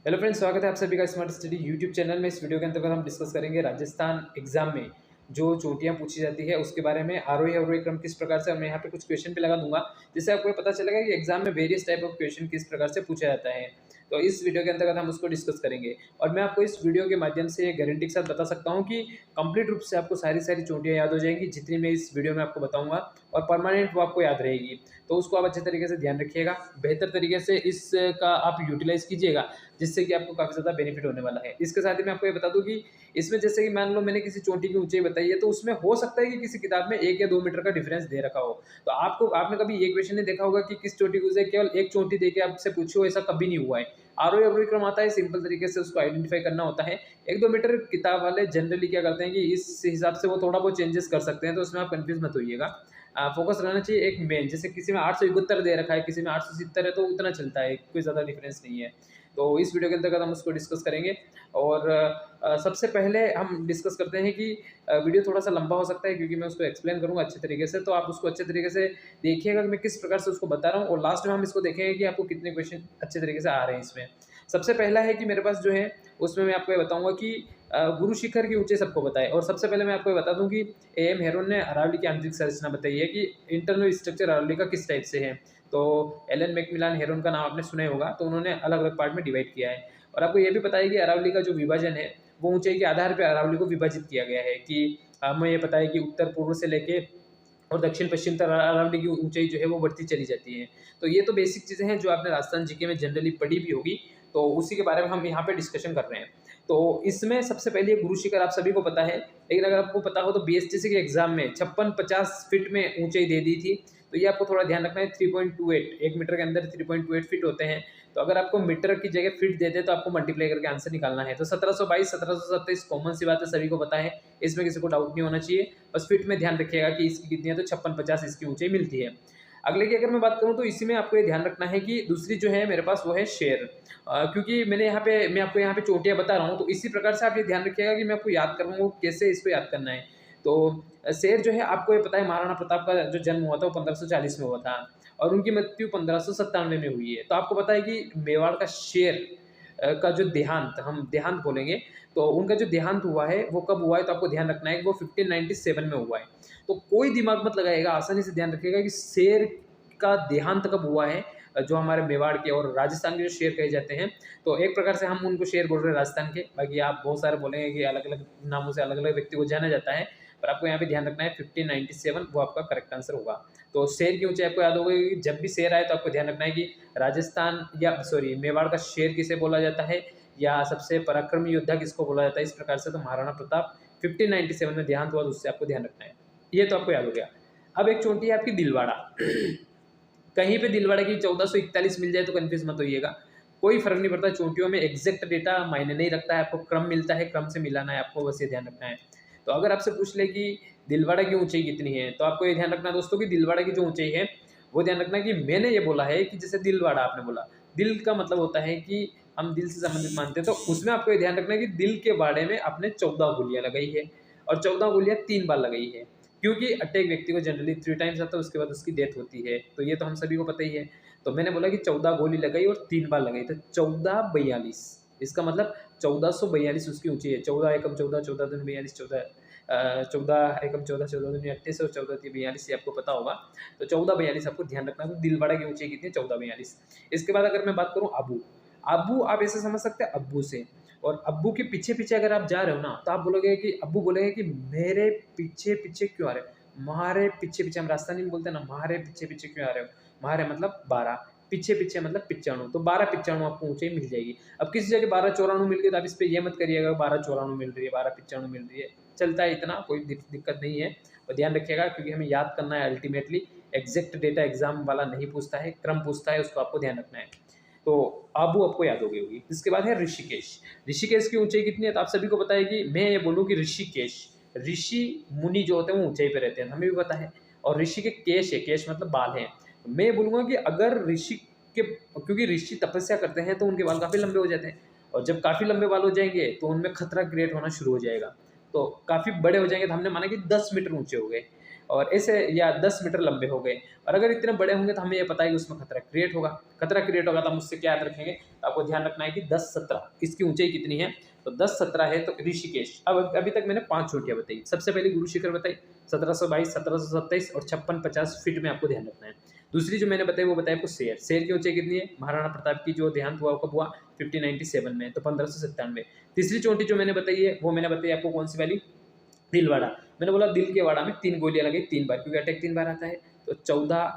Hello friends, स्वागत है आप सभी का स्मार्ट स्टडी यूट्यूब चैनल में। इस वीडियो के अंतर्गत हम डिस्कस करेंगे राजस्थान एग्जाम में जो चोटियां पूछी जाती है उसके बारे में। आरोही अवरोही क्रम किस प्रकार से, और मैं यहाँ पे कुछ क्वेश्चन भी लगा दूंगा जिससे आपको ये पता चलेगा कि एग्जाम में वेरियस टाइप ऑफ क्वेश्चन किस प्रकार से पूछा जाता है। तो इस वीडियो के अंतर्गत हम उसको डिस्कस करेंगे और मैं आपको इस वीडियो के माध्यम से गारंटी के साथ बता सकता हूँ कि कंप्लीट रूप से आपको सारी सारी चोटियां याद हो जाएंगी जितनी मैं इस वीडियो में आपको बताऊंगा, और परमानेंट वो आपको याद रहेगी। तो उसको आप अच्छे तरीके से ध्यान रखिएगा, बेहतर तरीके से इसका आप यूटिलाइज कीजिएगा जिससे कि आपको काफ़ी ज़्यादा बेनिफिट होने वाला है। इसके साथ ही मैं आपको ये बता दूं कि इसमें जैसे कि मान लो मैंने किसी चोटी की ऊंचाई बताई है, तो उसमें हो सकता है कि किसी किताब में 1 या 2 मीटर का डिफरेंस दे रखा हो। तो आपने कभी ये क्वेश्चन नहीं देखा होगा कि किस चोटी की ऊंचाई केवल एक चोटी दे के आपसे पूछो, ऐसा कभी नहीं हुआ है। आरोही अवरोही क्रम आता है, सिंपल तरीके से उसको आइडेंटिफाई करना होता है। 1-2 मीटर किताब वाले जनरली क्या करते हैं कि इस हिसाब से वो थोड़ा बहुत चेंजेस कर सकते हैं, तो उसमें आप कंफ्यूज मत होइएगा। फोकस रहना चाहिए एक मेन, जैसे किसी में 871 दे रखा है, किसी में 870 है, तो उतना चलता है, कोई ज़्यादा डिफरेंस नहीं है। तो इस वीडियो के अंतर्गत हम उसको डिस्कस करेंगे। और सबसे पहले हम डिस्कस करते हैं कि वीडियो थोड़ा सा लंबा हो सकता है क्योंकि मैं उसको एक्सप्लेन करूंगा अच्छे तरीके से, तो आप उसको अच्छे तरीके से देखिएगा कि मैं किस प्रकार से उसको बता रहा हूँ, और लास्ट में हम इसको देखेंगे कि आपको कितने क्वेश्चन अच्छे तरीके से आ रहे हैं इसमें। सबसे पहला है कि मेरे पास जो है उसमें मैं आपको ये बताऊंगा कि गुरु शिखर की ऊंचाई सबको पता है। और सबसे पहले मैं आपको ये बता दूं कि एम हेरोन ने अरावली की आंतरिक संरचना बताई है कि इंटरनल स्ट्रक्चर अरावली का किस टाइप से है। तो एलन मैकमिलान हेरोन का नाम आपने सुना ही होगा, तो उन्होंने अलग अलग पार्ट में डिवाइड किया है। और आपको ये भी पता है कि अरावली का जो विभाजन है वो ऊंचाई के आधार पर अरावली को विभाजित किया गया है, कि हमें ये पता है कि उत्तर पूर्व से लेके और दक्षिण पश्चिम तक अरावली की ऊंचाई जो है वो बढ़ती चली जाती है। तो ये तो बेसिक चीज़ें हैं जो आपने राजस्थान जीके में जनरली पढ़ी भी होगी, तो उसी के बारे में हम यहाँ पे डिस्कशन कर रहे हैं। तो इसमें सबसे पहले गुरु शिखर आप सभी को पता है, लेकिन अगर आपको पता हो तो बीएसटीसी के एग्जाम में 56-50 फीट में ऊंचाई दे दी थी। तो ये आपको थोड़ा ध्यान रखना है। 3.28 1 मीटर के अंदर 3.28 फीट होते हैं। तो अगर आपको मीटर की जगह फीट देते तो आपको मल्टीप्लाई करके आंसर निकालना है। तो 1722 1727 कॉमन सी बात है, सभी को पता है, इसमें किसी को डाउट नहीं होना चाहिए। बस फीट में ध्यान रखिएगा कि इसकी कितनी है, तो 56-50 इसकी ऊंचाई मिलती है। अगले की अगर मैं बात करूं तो इसी में आपको ये ध्यान रखना है कि दूसरी जो है मेरे पास वो है शेर। क्योंकि मैं आपको यहाँ पे चोटियां बता रहा हूँ, तो इसी प्रकार से आप ये ध्यान रखिएगा कि मैं आपको याद कर रहा हूँ कैसे इसको याद करना है। तो शेर जो है आपको ये पता है महाराणा प्रताप का जो जन्म हुआ था वो 1540 में हुआ था, और उनकी मृत्यु 1597 में हुई है। तो आपको पता है कि मेवाड़ का शेर का जो देहांत, हम देहांत बोलेंगे, तो उनका जो देहांत हुआ है वो कब हुआ है, तो आपको ध्यान रखना है कि वो 1597 में हुआ है। तो कोई दिमाग मत लगाएगा, आसानी से ध्यान रखिएगा कि शेर का देहांत कब हुआ है, जो हमारे मेवाड़ के और राजस्थान के जो शेर कहे जाते हैं। तो एक प्रकार से हम उनको शेर बोल रहे हैं राजस्थान के, बाकी आप बहुत सारे बोलेंगे कि अलग अलग नामों से अलग अलग व्यक्ति को जाना जाता है, पर आपको यहाँ पे ध्यान रखना है 1597 वो आपका करेक्ट आंसर होगा। तो शेर की ऊंचाई आपको याद होगी कि जब भी शेर आए तो आपको ध्यान रखना है कि राजस्थान या सॉरी मेवाड़ का शेर किसे बोला जाता है, या सबसे पराक्रमी योद्धा किसको बोला जाता है, इस प्रकार से। तो महाराणा प्रताप 1597 में देहांत हुआ, तो उससे आपको ध्यान रखना है। ये तो आपको याद हो गया। अब एक चोटी है आपकी दिलवाड़ा। कहीं पे दिलवाड़ा की 1441 मिल जाए तो कंफ्यूज मत होइएगा, कोई फर्क नहीं पड़ता। चोटियों में एग्जैक्ट डेटा मायने नहीं रखता है, आपको क्रम मिलता है, क्रम से मिलाना है आपको, बस ये ध्यान रखना है। तो अगर आपसे पूछ ले कि दिलवाड़ा की ऊंचाई कितनी है, तो आपको ये ध्यान रखना है दोस्तों कि दिलवाड़ा की जो ऊंचाई है वो ध्यान रखना है कि मैंने ये बोला है कि जैसे दिलवाड़ा आपने बोला, दिल का मतलब होता है कि हम दिल से संबंधित मानते हैं, तो उसमें आपको ये ध्यान रखना है कि दिल के बाड़े में आपने 14 गोलियां लगाई है, और 14 गोलियां 3 बार लगाई है, क्योंकि अटैक व्यक्ति को जनरली 3 टाइम्स आता है, उसके बाद उसकी डेथ होती है। तो ये तो हम सभी को पता ही है। तो मैंने बोला कि 14 गोली लगाई और 3 बार लगाई, तो 1442, इसका मतलब 1442 उसकी ऊंचाई है। 14 एकम 14, 14 दूनी 42, 14 एकम 14, 14 दूनी 38 और 14 तीन 42, ये आपको पता होगा। तो 1442 आपको ध्यान रखना है। तो दिलवाड़ा की ऊंचाई कितनी है, 1442। इसके बाद अगर मैं बात करूँ आबू, आबू आप ऐसे समझ सकते हैं अब्बू से, और अब्बू के पीछे पीछे अगर आप जा रहे हो ना, तो आप बोलोगे कि अब्बू बोलेंगे कि मेरे पीछे पीछे क्यों आ रहे हो, म्हारे पीछे पीछे, हम राजस्थानी में बोलते हैं ना, म्हारे पीछे पीछे क्यों आ रहे हो। म्हारे मतलब 12, पीछे पीछे मतलब 95, तो 1295 आपको ऊंचाई मिल जाएगी। अब किसी जगह 1294 मिल गई तो आप इस पे ये मत करिएगा 1294 मिल रही है, 1295 मिल रही है, चलता है, इतना कोई दिक्कत नहीं है। और ध्यान रखिएगा क्योंकि हमें याद करना है अल्टीमेटली, एग्जैक्ट डेटा एग्जाम वाला नहीं पूछता है, क्रम पूछता है, उसको आपको ध्यान रखना है। तो आबू आपको याद हो गई होगी। इसके बाद है ऋषिकेश। ऋषिकेश की ऊंचाई कितनी है, तो आप सभी को पता है कि मैं ये बोलूँ कि ऋषिकेश, ऋषि मुनि जो होते हैं वो ऊंचाई पे रहते हैं, हमें भी पता है। और ऋषि के केश है, केश मतलब बाल है। मैं बोलूँगा कि अगर ऋषि के, क्योंकि ऋषि तपस्या करते हैं तो उनके बाल काफ़ी लंबे हो जाते हैं, और जब काफ़ी लंबे बाल हो जाएंगे तो उनमें खतरा क्रिएट होना शुरू हो जाएगा, तो काफ़ी बड़े हो जाएंगे। तो हमने माना कि 10 मीटर ऊंचे हो गए। और ऐसे या 10 मीटर लंबे हो गए। और अगर इतने बड़े होंगे तो हमें ये पता है कि उसमें खतरा क्रिएट होगा। खतरा क्रिएट होगा तो हम उससे क्या याद रखेंगे, तो आपको ध्यान रखना है कि 10-17 इसकी ऊंचाई कितनी है, तो 10-17 है तो ऋषिकेश। अब अभी तक मैंने 5 चोटियां बताई। सबसे पहले गुरु शिखर बताई 1722, 1727 और 56-50 फीट में आपको ध्यान रखना है। दूसरी जो मैंने बताई वो बताया आपको शेर। शेर की ऊंचाई कितनी है, महाराणा प्रताप की जो देहांत हुआ कब हुआ 1597 में, तो 1597। तीसरी चोटी जो मैंने बताई है वो मैंने बताई आपको कौन सी वाली, दिलवाड़ा। मैंने बोला दिल के वाड़ा में 3 गोलियां लगी 3 बार, क्योंकि अटैक 3 बार आता है। तो 14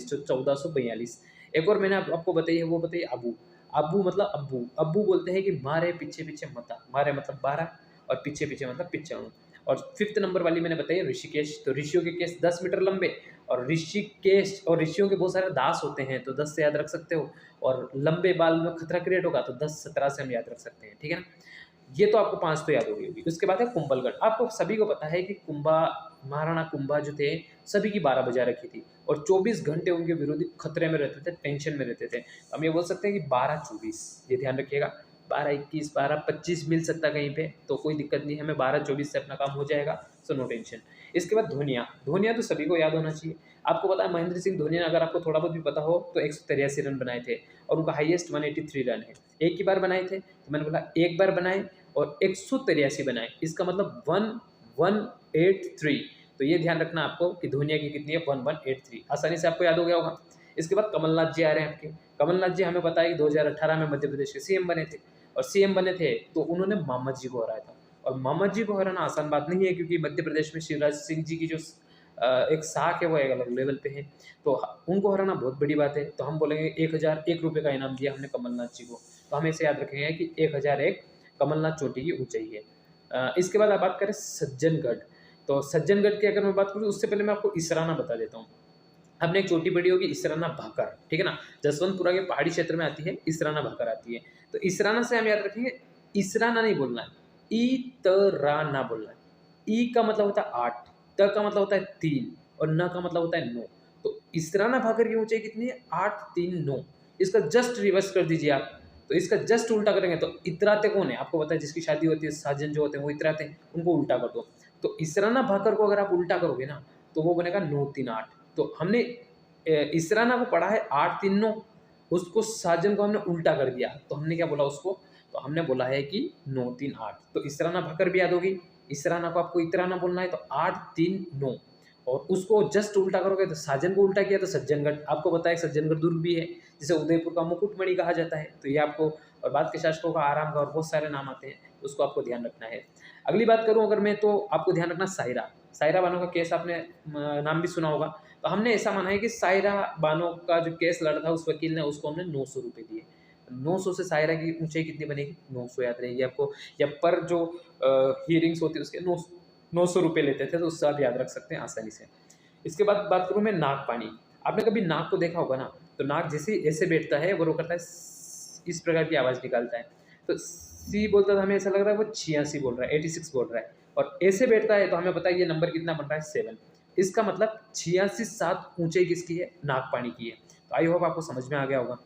तो 1442। एक और मैंने आपको बताई है वो बताइए अबू। अबू मतलब अब्बू। अब्बू बोलते हैं कि मारे पीछे पीछे मता, मारे मतलब 12 और पीछे पीछे मतलब 95। और 5th नंबर वाली मैंने बताई ऋषिकेश। तो ऋषियों के केस 10 मीटर लंबे, और ऋषिकेश और ऋषियों के बहुत सारे दास होते हैं तो 10 से याद रख सकते हो। और लंबे बाल में खतरा क्रिएट होगा तो 10-17 से हम याद रख सकते हैं, ठीक है ना। ये तो आपको 5 तो याद हो गई होगी। उसके बाद है कुंभलगढ़। आपको सभी को पता है कि महाराणा कुंभा जो थे सभी की 12 बजा रखी थी, और 24 घंटे उनके विरोधी खतरे में रहते थे, टेंशन में रहते थे। हम ये बोल सकते हैं कि 12-24, ये ध्यान रखिएगा। 12-21, 12-25 मिल सकता है कहीं पे, तो कोई दिक्कत नहीं है, हमें 12-24 से अपना काम हो जाएगा, सो नो टेंशन। इसके बाद धोनिया। धोनिया तो सभी को याद होना चाहिए। आपको पता है महेंद्र सिंह धोनी ने, अगर आपको थोड़ा बहुत भी पता हो, तो 183 रन बनाए थे, और उनका हाईएस्ट 183 रन है। एक ही बार बनाए थे, तो मैंने बोला एक बार बनाए और 183 बनाए, इसका मतलब 1183। तो ये ध्यान रखना आपको कि धोनिया की कितनी है, 1183। आसानी से आपको याद हो गया होगा। इसके बाद कमलनाथ जी आ रहे हैं आपके। कमलनाथ जी हमें पता है कि 2018 में मध्य प्रदेश के सीएम बने थे, और सीएम बने थे तो उन्होंने मामद जी को हराया था। और मामद जी को हराना आसान बात नहीं है, क्योंकि मध्य प्रदेश में शिवराज सिंह जी की जो एक साख है वो एक अलग लेवल पे है, तो उनको हराना बहुत बड़ी बात है। तो हम बोलेंगे 1001 रुपये का इनाम दिया हमने कमलनाथ जी को, तो हमें इसे याद रखेंगे कि 1001 कमलनाथ चोटी की ऊंचाई है। इसके बाद आप बात करें सज्जनगढ़। तो सज्जनगढ़ की अगर मैं बात करूँ, उससे पहले मैं आपको इसराना बता देता हूँ। हमने एक चोटी पड़ी होगी इसराना भाकर, ठीक है ना। जसवंतपुरा के पहाड़ी क्षेत्र में आती है, इसराना भाकर आती है। तो इसराना से हम याद रखेंगे, इसराना नहीं बोलना है, इतराना बोलना है। ई का मतलब होता है 8, त का मतलब होता है 3, और न का मतलब होता है 9। तो इसराना भाकर की ऊंचाई कितनी है, 8, 3, 9। इसका जस्ट रिवर्स कर दीजिए आप, तो इसका जस्ट उल्टा करेंगे तो इतराते कौन है, आपको पता है जिसकी शादी होती है, साजन जो होते हैं वो इतराते हैं, उनको उल्टा कर दो। तो इसराना भाकर को अगर आप उल्टा करोगे ना, तो वो बनेगा 9, 3, 8। तो हमने इसराना को पढ़ा है 8, 3, 9, उसको साजन को हमने उल्टा कर दिया, तो हमने क्या बोला उसको, तो हमने बोला है कि 9, 3, 8। तो इसराना भाकर भी याद होगी। इसराना को आपको इतराना बोलना है, तो 8, 3, 9, और उसको जस्ट उल्टा करोगे तो साजन को उल्टा किया तो सज्जनगढ़। आपको पता है सज्जनगढ़ दुर्ग भी है, जिसे उदयपुर का मुकुटमणि कहा जाता है। तो ये आपको, और बाद के शासकों का आराम का, और बहुत सारे नाम आते हैं, उसको आपको ध्यान रखना है। अगली बात करूं अगर मैं, तो आपको ध्यान रखना सायरा। सायरा बानो का केस आपने नाम भी सुना होगा। तो हमने ऐसा माना है कि सायरा बानो का जो केस लड़ा था, उस वकील ने उसको हमने 900 रुपये दिए। 900 से सायरा की ऊंचाई कितनी बनेगी, 900 याद रहेगी आपको। या पर जो हियरिंग्स होती है उसके 900 रुपये लेते थे, तो उससे आप याद रख सकते हैं आसानी से। इसके बाद बात करूँ मैं नागपानी। आपने कभी नाग को देखा होगा ना, तो नाग जैसे ऐसे बैठता है वो करता है, इस प्रकार की आवाज़ निकालता है। तो सी बोलता था, हमें ऐसा लग रहा है वो 86 बोल रहा है, 86 बोल रहा है। और ऐसे बैठता है तो हमें पता है ये नंबर कितना बन रहा है, 7। इसका मतलब 86-7 ऊंचाई किसकी है, नागपानी की है। तो आई होप आपको समझ में आ गया होगा।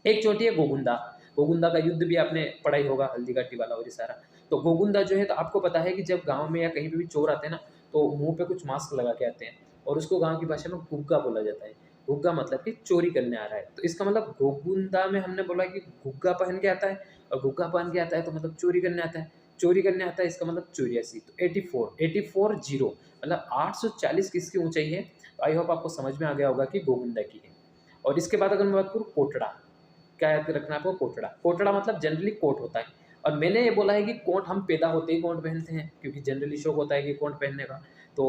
एक चोटी है गोगुंदा। गोगुंदा का युद्ध भी आपने पढ़ा ही होगा, हल्दी घाटी वाला और ये सारा। तो गोगुंदा जो है, तो आपको पता है कि जब गांव में या कहीं पे भी चोर आते हैं ना, तो मुंह पे कुछ मास्क लगा के आते हैं, और उसको गांव की भाषा में गुग्गा बोला जाता है। गुग्गा मतलब कि चोरी करने आ रहा है। तो इसका मतलब गोगुंदा में हमने बोला कि गुग्गा पहन के आता है, और गुग्गा पहन के आता है तो मतलब चोरी करने आता है। चोरी करने आता है, इसका मतलब 84। तो 84 मतलब 840 किसकी ऊंचाई है। तो आई होप आपको समझ में आ गया होगा कि गोगुंदा की है। और इसके बाद अगर मैं बात करूँ कोटड़ा, क्या याद रखना है आपको, कोटड़ा। कोटड़ा मतलब जनरली कोट होता है। और मैंने ये बोला है कि कोट हम पैदा होते ही कोट पहनते हैं, क्योंकि जनरली शौक होता है कि कोट पहनने का। तो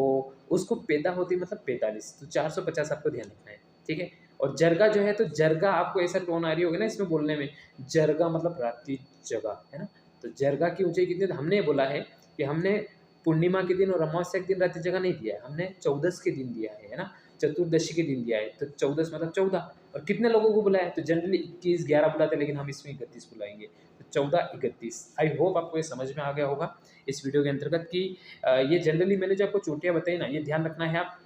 उसको पैदा होती है मतलब 45, तो 450 आपको ध्यान रखना है, ठीक है। और जरगा जो है, तो जरगा आपको ऐसा टोन आ रही होगी ना इसमें बोलने में, जरगा मतलब रात्रि जगह, है ना। तो जरगा की ऊंचाई कितनी, तो हमने ये बोला है कि हमने पूर्णिमा के दिन और अमावस्या के दिन रात्रि जगह नहीं दिया है, हमने 14 के दिन दिया है ना, चतुर्दशी के दिन दिया है। तो 14 मतलब 14। और कितने लोगों को बुलाया, तो जनरली 21-11 बुलाते हैं, लेकिन हम इसमें 31 बुलाएंगे, तो 14-31। आई होप आपको ये समझ में आ गया होगा इस वीडियो के अंतर्गत कि ये जनरली मैंने जो आपको चोटियाँ बताई ना, ये ध्यान रखना है आप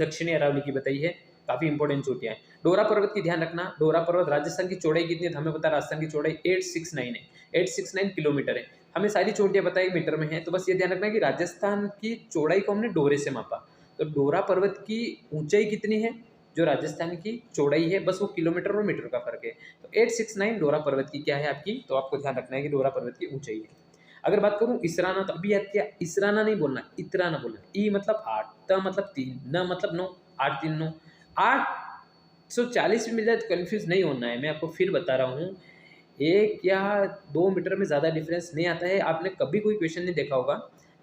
दक्षिणी अरावली की बताई है, काफ़ी इंपॉर्टेंट चोटियाँ हैं। डोरा पर्वत की ध्यान रखना। डोरा पर्वत राजस्थान की चौड़ाई कितनी है, हमें पता है राजस्थान की चौड़ाई 869 है, 869 किलोमीटर है। हमें सारी चोटियाँ पता है मीटर में है, तो बस ये ध्यान रखना है कि राजस्थान की चौड़ाई को हमने डोरे से मापा। तो डोरा पर्वत की ऊंचाई कितनी है, जो राजस्थान की चौड़ाई है, बस वो किलोमीटर और मीटर का फर्क है। तो 869 डोरा पर्वत की क्या है आपकी, तो आपको ध्यान रखना है कि डोरा पर्वत की ऊंचाई है। अगर बात करूं इसराना, तो अभी याद किया, इसराना नहीं बोलना, इतराना बोलना। ई मतलब 8, त मतलब 3, न मतलब 9, 8 3 9, 840 में मिल जाए तो कन्फ्यूज नहीं होना है। मैं आपको फिर बता रहा हूँ, 1 या 2 मीटर में ज़्यादा डिफरेंस नहीं आता है। आपने कभी कोई क्वेश्चन नहीं देखा होगा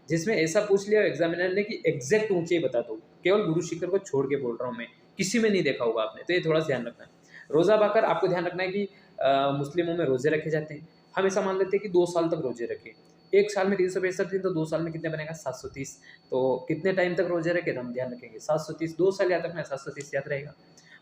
जिसमें ऐसा पूछ लिया एग्जामिनर ने कि एग्जैक्ट ऊंचाई बता दो। केवल गुरु शिखर को छोड़ के बोल रहा हूँ मैं, किसी में नहीं देखा होगा आपने, तो ये थोड़ा सा ध्यान रखना है। रोज़ा बाकर, आपको ध्यान रखना है कि मुस्लिमों में रोजे रखे जाते हैं। हम ऐसा मान लेते हैं कि 2 साल तक रोजे रखे, 1 साल में 365 दिन, तो 2 साल में कितने बनेगा 730। तो कितने टाइम तक रोजे रखे, तो हम ध्यान रखेंगे 730, 2 साल याद रखना है, 730 याद रहेगा।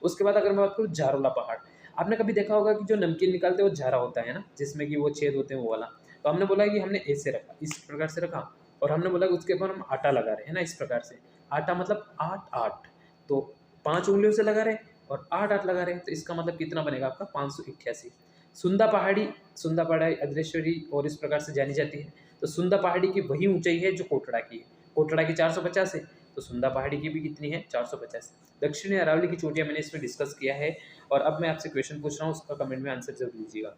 उसके बाद अगर मैं बात करूँ जारोला पहाड़, आपने कभी देखा होगा कि जो नमकीन निकालते हैं वो झारा होता है ना, जिसमें कि वो छेद होते हैं वो वाला। तो हमने बोला कि हमने ऐसे रखा, इस प्रकार से रखा, और हमने बोला कि उसके ऊपर हम आटा लगा रहे हैं ना, इस प्रकार से। आटा मतलब 8 8, तो 5 उंगलियों से लगा रहे हैं और 8 8 लगा रहे हैं, तो इसका मतलब कितना बनेगा आपका 588। सुंदा पहाड़ी अदृश्यरी और इस प्रकार से जानी जाती है। तो सुंदा पहाड़ी की वही ऊंचाई है जो कोटड़ा की है। कोटड़ा की 450 है, तो सुंदा पहाड़ी की भी कितनी है 450। दक्षिणी अरावली की चोटियां मैंने इसमें डिस्कस किया है। और अब मैं आपसे क्वेश्चन पूछ रहा हूँ, उसका कमेंट में आंसर जरूर दीजिएगा।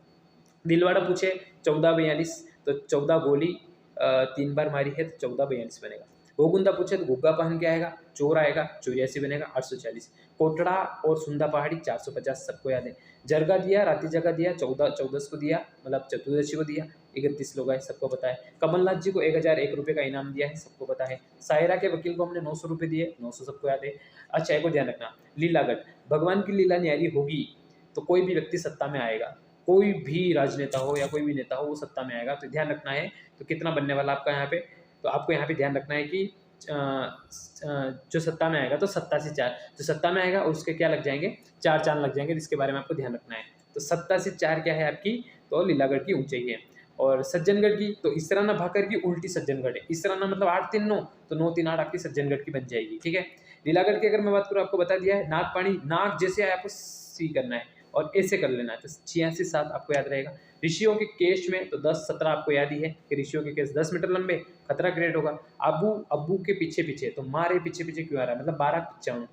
दिलवाड़ा पूछे 1442, तो 14 गोली 3 बार मारी है, तो 1442 बनेगा। गोगुंदा पूछे तो गुग्गा पहन के आएगा, चोर आएगा, 84 बनेगा, 840। कोटड़ा और सुंदा पहाड़ी 450 सबको याद है। जरगा दिया, राती जगह दिया, 14 को दिया, मतलब चतुर्दशी को दिया, 31 लोग आए, सबको पता है। कमलनाथ जी को 1001 रुपये का इनाम दिया है, सबको पता है। सायरा के वकील को हमने 900 रुपये दिए, 900 सबको याद है। अच्छा, एक और ध्यान रखना, लीलागढ़, भगवान की लीला न्यारी होगी तो कोई भी व्यक्ति सत्ता में आएगा, कोई भी राजनेता हो या कोई भी नेता हो, वो सत्ता में आएगा, तो ध्यान रखना है। तो कितना बनने वाला आपका यहाँ पे, तो आपको यहाँ पे ध्यान रखना है कि जो सत्ता में आएगा तो 7 से 4, जो सत्ता में आएगा और उसके क्या लग जाएंगे, 4 चांद लग जाएंगे, जिसके बारे में आपको ध्यान रखना है। तो 7 से 4 क्या है आपकी, तो लीलागढ़ की ऊंचाई है। और सज्जनगढ़ की, तो इसराना भाकर की उल्टी सज्जनगढ़ है। इसराना मतलब 8 3 9, तो 9 3 8 आपकी सज्जनगढ़ की बन जाएगी, ठीक है। लीलागढ़ की अगर मैं बात करूँ, आपको बता दिया है, नाग पानी, नाग जैसे है आपको सी करना है और ऐसे कर लेना है, तो 86 7 आपको याद रहेगा। ऋषियों के केश में तो 10 17 आपको याद ही है कि ऋषियों के केश 10 मीटर लंबे, खतरा क्रिएट होगा। अबू के पीछे पीछे, तो मारे पीछे पीछे क्यों आ रहा है, मतलब 12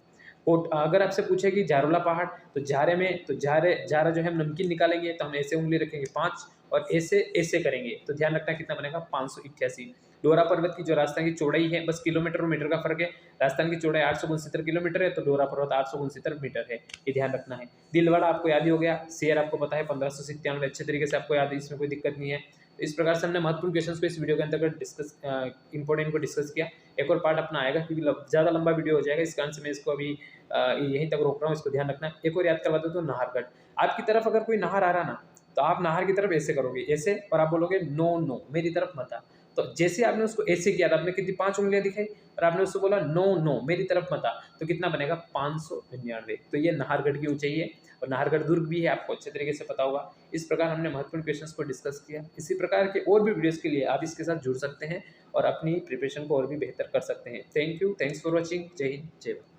कोट। अगर आपसे पूछे कि जारोला पहाड़, तो जारे में, तो जारा जो है हम नमकीन निकालेंगे तो हम ऐसे उंगली रखेंगे 5 और ऐसे ऐसे करेंगे, तो ध्यान रखना कितना बनेगा 588। डोरा पर्वत की जो राजस्थान की चौड़ाई है, बस किलोमीटर और मीटर का फर्क है। राजस्थान की चौड़ाई 869 किलोमीटर है, तो डोरा पर्वत 869 मीटर है, ये ध्यान रखना है। दिलवाड़ा आपको याद ही हो गया, शेर आपको पता है 1597, अच्छे तरीके से आपको याद है, इसमें कोई दिक्कत नहीं है। तो इस प्रकार से हमने महत्वपूर्ण क्वेश्चंस को इस वीडियो के अंतर्गत डिस्कस, इंपॉर्टेंट को डिस्कस किया। एक और पार्ट अपना आएगा क्योंकि ज़्यादा लंबा वीडियो हो जाएगा, इस कारण से मैं इसको अभी यहीं तक रोक रहा हूँ, इसको ध्यान रखना। एक और याद करवा दो तो नाहरगढ़, आपकी तरफ अगर कोई नहर आ रहा ना, तो आप नहर की तरफ ऐसे करोगे, ऐसे, और आप बोलोगे नो नो मेरी तरफ मत आ। तो जैसे आपने उसको ऐसे किया था, आपने कितनी 5 उंगलियां दिखाई और आपने उसको बोला नो नो मेरी तरफ मत आ, तो कितना बनेगा 599। तो ये नाहरगढ़ की ऊंचाई है और नाहरगढ़ दुर्ग भी है, आपको अच्छे तरीके से पता होगा। इस प्रकार हमने महत्वपूर्ण क्वेश्चंस को डिस्कस किया। इसी प्रकार के और भी वीडियोस के लिए आप इसके साथ जुड़ सकते हैं और अपनी प्रिपरेशन को और भी बेहतर कर सकते हैं। Thank you, thanks for watching. जय हिंद, जय भारत।